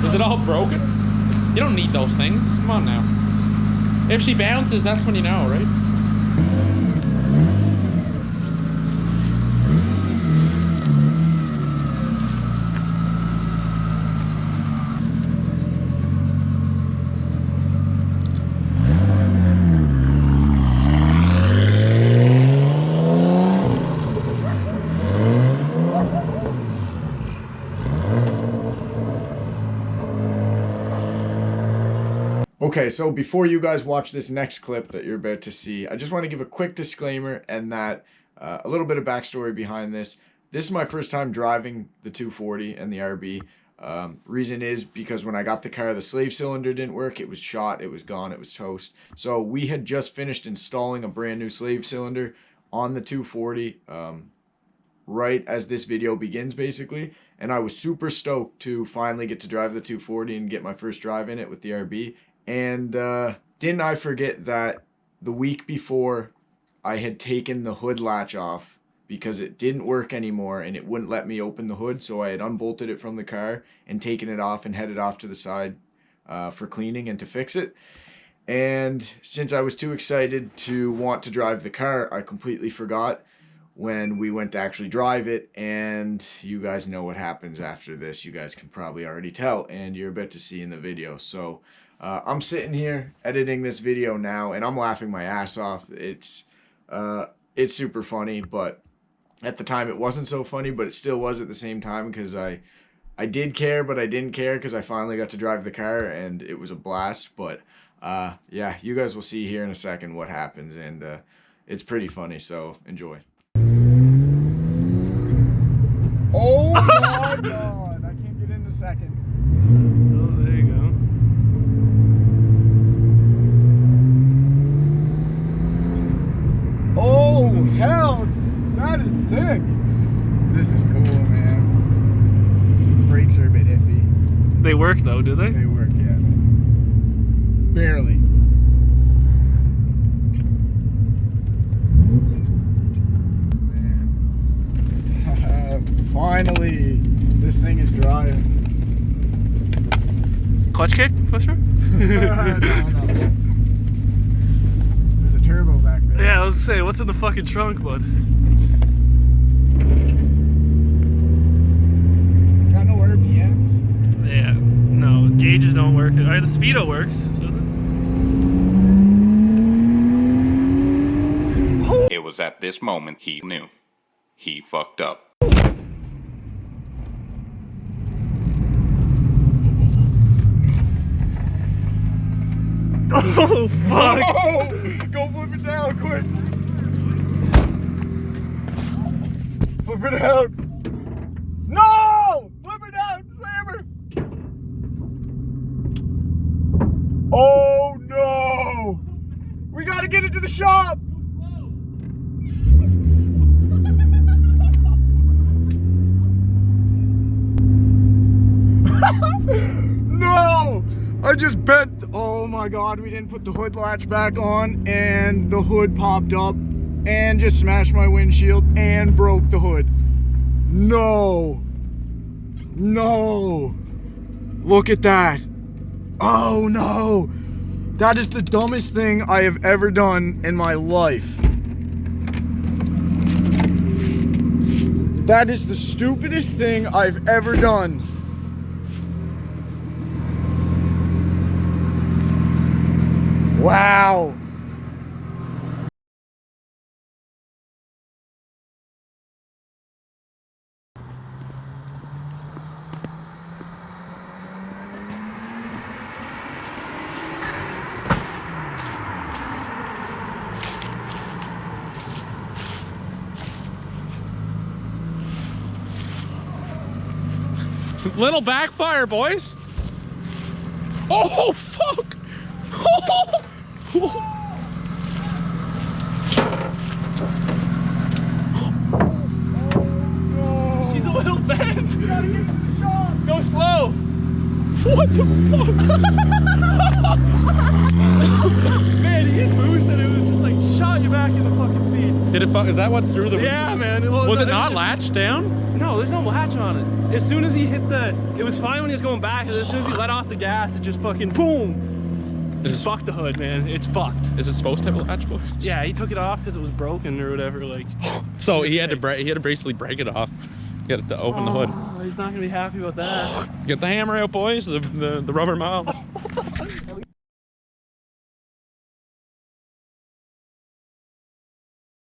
Is it all broken? You don't need those things. Come on now. If she bounces, that's when you know, right? Okay, so before you guys watch this next clip that you're about to see, I just want to give a quick disclaimer and that a little bit of backstory behind this. This is my first time driving the 240 and the RB. Reason is because when I got the car, the slave cylinder didn't work. It was shot, it was gone, it was toast. So we had just finished installing a brand new slave cylinder on the 240 right as this video begins, basically. And I was super stoked to finally get to drive the 240 and get my first drive in it with the RB. And didn't I forget that the week before I had taken the hood latch off because it didn't work anymore and it wouldn't let me open the hood. So I had unbolted it from the car and taken it off and headed off to the side for cleaning and to fix it. And since I was too excited to want to drive the car, I completely forgot when we went to actually drive it. And you guys know what happens after this. You guys can probably already tell, and you're about to see in the video. So I'm sitting here editing this video now and I'm laughing my ass off. It's super funny, but at the time it wasn't so funny, but it still was at the same time, because I did care, but I didn't care because I finally got to drive the car and it was a blast. But yeah, you guys will see here in a second what happens, and it's pretty funny, so enjoy. Oh my god, I can't get in a second. Oh, there you go. Oh, hell, that is sick. This is cool, man. Brakes are a bit iffy. They work though, do they? They work, yeah. Barely. Man. Finally, this thing is driving. Clutch kick, pusher? No. There's a turbo back there. Yeah, I was gonna say, what's in the fucking trunk, bud? Got no RPMs? Yeah, no, gauges don't work. The speedo works, does it? It was at this moment he knew. He fucked up. Oh, fuck! Oh, go flip it down, quick! Flip it out! No! Flip it down, slammer! Oh no! We gotta get it to the shop! No! I just bent. Oh my god, we didn't put the hood latch back on and the hood popped up and just smashed my windshield and broke the hood. No. No. Look at that. Oh no. That is the dumbest thing I have ever done in my life. That is the stupidest thing I've ever done. Wow. Little backfire, boys. Oh, fuck. She's a little bent. Go slow. What the fuck? Man, he hit boost and it was just like shot you back in the fucking seat. Did it fuck? Is that what threw the? Yeah, man. Was it not latched down? No, there's no latch on it. As soon as he hit the, it was fine when he was going back. As soon as he let off the gas, it just fucking boom. Just fucked the hood, man. It's fucked. Is it supposed to have a latch, boys? Yeah, he took it off because it was broken or whatever. Like. So he had to basically break it off. Get it to open the hood. Oh, he's not gonna be happy about that. Get the hammer out, boys. The rubber mallet.